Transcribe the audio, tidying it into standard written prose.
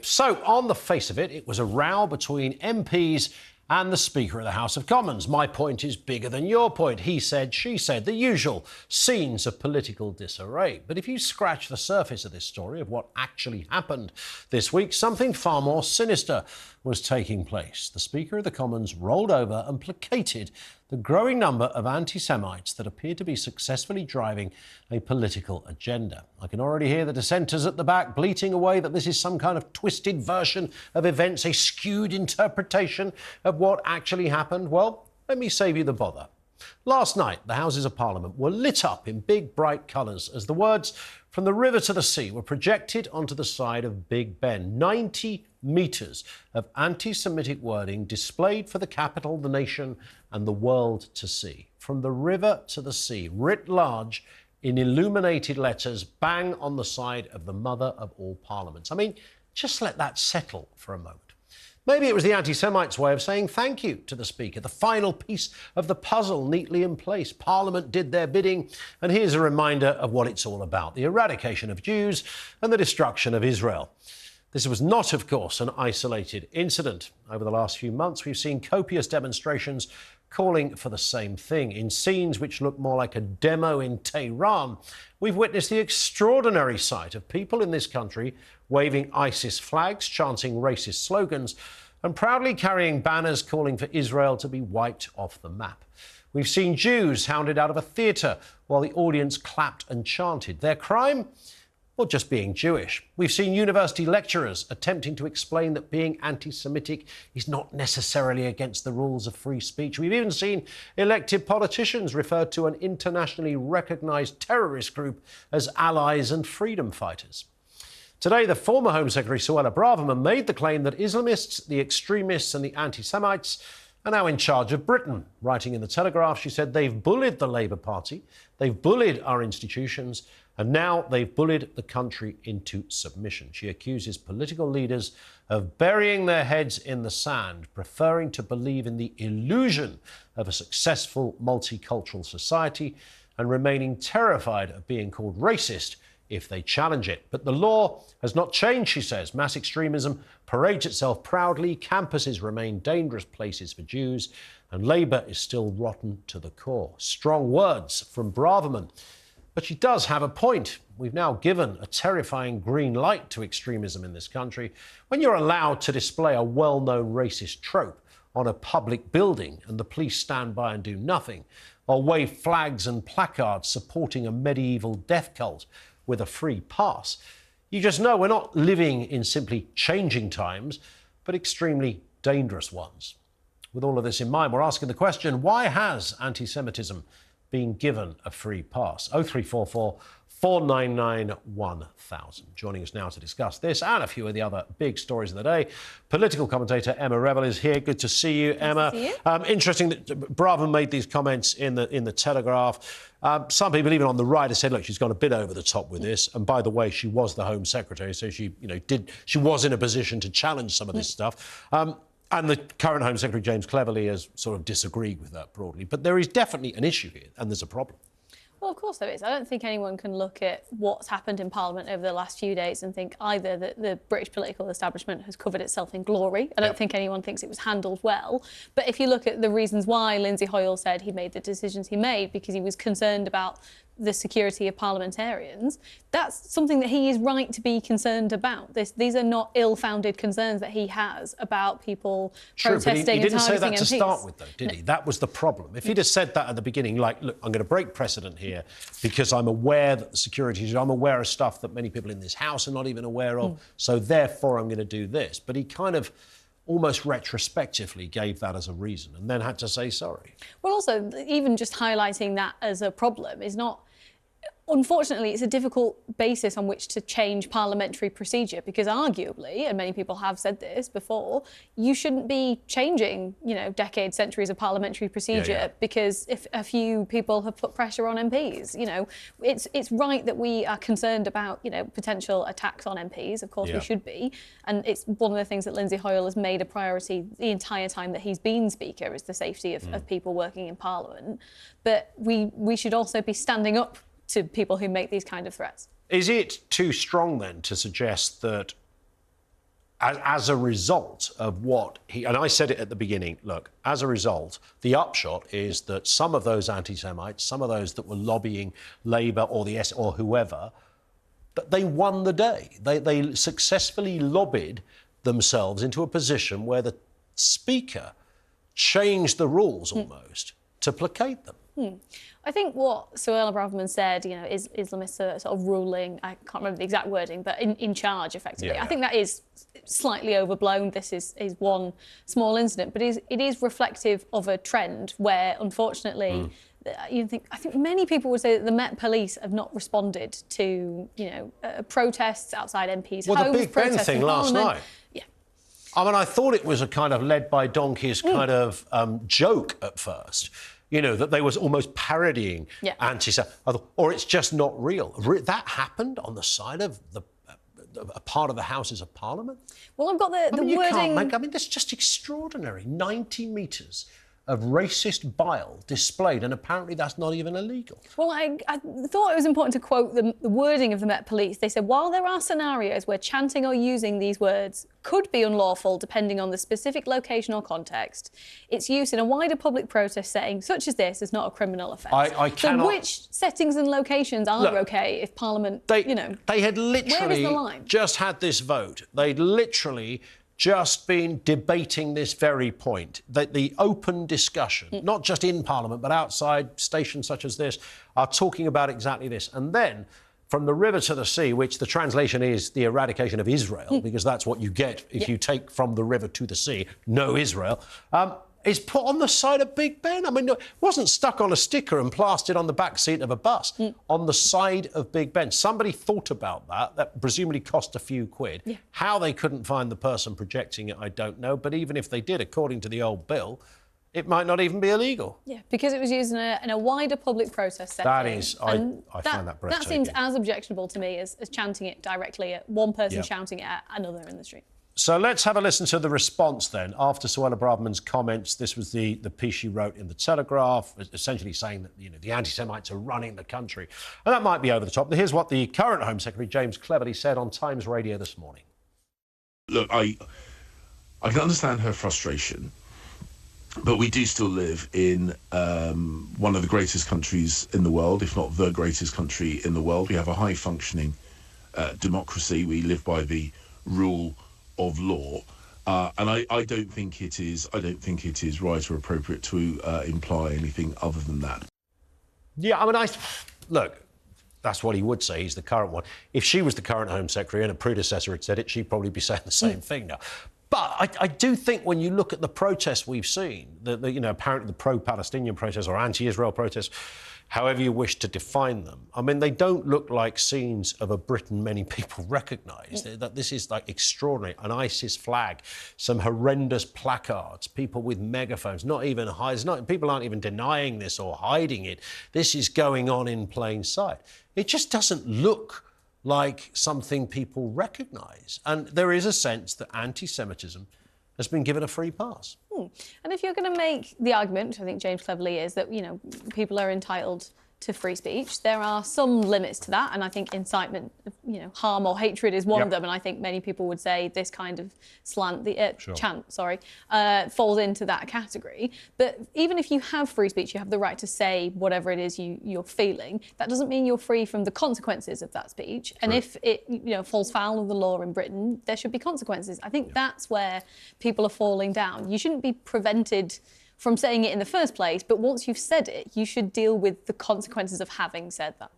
So, on the face of it, it was a row between MPs and the Speaker of the House of Commons. My point is bigger than your point. He said, she said, the usual scenes of political disarray. But if you scratch the surface of this story, of what actually happened this week, something far more sinister was taking place. The Speaker of the Commons rolled over and placated the growing number of anti-Semites that appear to be successfully driving a political agenda. I can already hear the dissenters at the back bleating away that this is some kind of twisted version of events, a skewed interpretation of what actually happened. Well, let me save you the bother. Last night, the Houses of Parliament were lit up in big, bright colours as the words "From the river to the sea" were projected onto the side of Big Ben. 90 metres of anti-Semitic wording displayed for the capital, the nation and the world to see. From the river to the sea, writ large in illuminated letters, bang on the side of the mother of all parliaments. I mean, just let that settle for a moment. Maybe it was the anti-Semites' way of saying thank you to the Speaker, the final piece of the puzzle neatly in place. Parliament did their bidding, and here's a reminder of what it's all about: the eradication of Jews and the destruction of Israel. This was not, of course, an isolated incident. Over the last few months, we've seen copious demonstrations calling for the same thing. In scenes which look more like a demo in Tehran, we've witnessed the extraordinary sight of people in this country waving ISIS flags, chanting racist slogans, and proudly carrying banners calling for Israel to be wiped off the map. We've seen Jews hounded out of a theatre while the audience clapped and chanted. Their crime? Well, just being Jewish. We've seen university lecturers attempting to explain that being anti-Semitic is not necessarily against the rules of free speech. We've even seen elected politicians refer to an internationally recognised terrorist group as allies and freedom fighters. Today, the former Home Secretary, Suella Braverman, made the claim that Islamists, the extremists and the anti-Semites are now in charge of Britain. Writing in the Telegraph, she said they've bullied the Labour Party, they've bullied our institutions, and now they've bullied the country into submission. She accuses political leaders of burying their heads in the sand, preferring to believe in the illusion of a successful multicultural society and remaining terrified of being called racist if they challenge it. But the law has not changed, she says. Mass extremism parades itself proudly, campuses remain dangerous places for Jews, and Labour is still rotten to the core. Strong words from Braverman. But she does have a point. We've now given a terrifying green light to extremism in this country. When you're allowed to display a well-known racist trope on a public building and the police stand by and do nothing, or wave flags and placards supporting a medieval death cult with a free pass, you just know we're not living in simply changing times, but extremely dangerous ones. With all of this in mind, we're asking the question, why has anti-Semitism been given a free pass? 0344 499 1000. Joining us now to discuss this and a few of the other big stories of the day, political commentator Emma Revell is here. Good to see you, Emma. Good to see you. Interesting that Braverman made these comments in the Telegraph. Some people, even on the right, have said, look, she's gone a bit over the top with this. And by the way, she was the Home Secretary, so she was in a position to challenge some of this stuff. And the current Home Secretary, James Cleverly, has sort of disagreed with that broadly. But there is definitely an issue here, and there's a problem. Well, of course there is. I don't think anyone can look at what's happened in Parliament over the last few days and think either that the British political establishment has covered itself in glory. I don't think anyone thinks it was handled well. But if you look at the reasons why Lindsay Hoyle said he made the decisions he made because he was concerned about the security of parliamentarians, that's something that he is right to be concerned about. These are not ill-founded concerns that he has about people protesting but he didn't say that MPs. to start with, though, did he? That was the problem. If he'd have said that at the beginning, like, look, I'm going to break precedent here because I'm aware that the security, I'm aware of stuff that many people in this House are not even aware of, so therefore I'm going to do this. But he kind of almost retrospectively gave that as a reason and then had to say sorry. Well, also, even just highlighting that as a problem is not... Unfortunately, it's a difficult basis on which to change parliamentary procedure because arguably, and many people have said this before, you shouldn't be changing, decades, centuries of parliamentary procedure because if a few people have put pressure on MPs, it's right that we are concerned about, potential attacks on MPs. Of course, we should be. And it's one of the things that Lindsay Hoyle has made a priority the entire time that he's been Speaker is the safety of people working in Parliament. But we should also be standing up to people who make these kind of threats. Is it too strong, then, to suggest that as a result of what he... And I said it at the beginning, look, as a result, the upshot is that some of those anti-Semites, some of those that were lobbying Labour or the or whoever, that they won the day. They successfully lobbied themselves into a position where the Speaker changed the rules almost to placate them. I think what Suella Braverman said, you know, is Islamists are sort of ruling, I can't remember the exact wording, but in charge, effectively. Yeah. I think that is slightly overblown. This is one small incident, but it is reflective of a trend where, unfortunately, I think many people would say that the Met Police have not responded to, you know, protests outside MPs' homes. Well, the Big Ben thing last night. Yeah. I mean, I thought it was a kind of led by donkeys kind of joke at first. You know, that they was almost parodying anti-Semitism, or it's just not real. That happened on the side of a part of the Houses of Parliament? Well, I've got the wording... I mean, that's just extraordinary. 90 metres of racist bile displayed, and apparently that's not even illegal. Well, I thought it was important to quote the wording of the Met Police. They said, while there are scenarios where chanting or using these words could be unlawful depending on the specific location or context, its use in a wider public protest setting, such as this, is not a criminal offence. I cannot... So which settings and locations are OK if Parliament, you know... They had literally where is the line? Just had this vote. They'd literally... just been debating this very point, that the open discussion, not just in Parliament, but outside stations such as this, are talking about exactly this. And then, from the river to the sea, which the translation is the eradication of Israel, because that's what you get if you take from the river to the sea, no Israel, is put on the side of Big Ben. I mean, it wasn't stuck on a sticker and plastered on the back seat of a bus. On the side of Big Ben. Somebody thought about that. That presumably cost a few quid. Yeah. How they couldn't find the person projecting it, I don't know. But even if they did, according to the old bill, it might not even be illegal. Yeah, because it was used in a wider public protest setting. That is, I find that breathtaking. That seems as objectionable to me as chanting it directly at one person shouting it at another in the street. So let's have a listen to the response then. After Suella Braverman's comments, this was the piece she wrote in The Telegraph, essentially saying that, you know, the anti-Semites are running the country. And that might be over the top. Here's what the current Home Secretary, James Cleverly, said on Times Radio this morning. Look, I can understand her frustration, but we do still live in one of the greatest countries in the world, if not the greatest country in the world. We have a high-functioning democracy. We live by the rule of law, and I don't think it is right or appropriate to imply anything other than that. Yeah, I mean, look, that's what he would say. He's the current one. If she was the current Home Secretary and a predecessor had said it, she'd probably be saying the same thing now. But I do think when you look at the protests we've seen, you know, apparently the pro-Palestinian protests or anti-Israel protests, however you wish to define them, I mean, they don't look like scenes of a Britain many people recognise. That this is, like, extraordinary. An ISIS flag, some horrendous placards, people with megaphones, people aren't even denying this or hiding it. This is going on in plain sight. It just doesn't look like something people recognise. And there is a sense that anti-Semitism has been given a free pass. And if you're going to make the argument, which I think James Cleverly is, that, you know, people are entitled to free speech, there are some limits to that, and I think incitement of, you know, harm or hatred is one of them, and I think many people would say this kind of chant falls into that category. But even if you have free speech, you have the right to say whatever it is you're feeling. That doesn't mean you're free from the consequences of that speech. And if it, you know, falls foul of the law in Britain, there should be consequences. I think that's where people are falling down. You shouldn't be prevented from saying it in the first place, but once you've said it, you should deal with the consequences of having said that.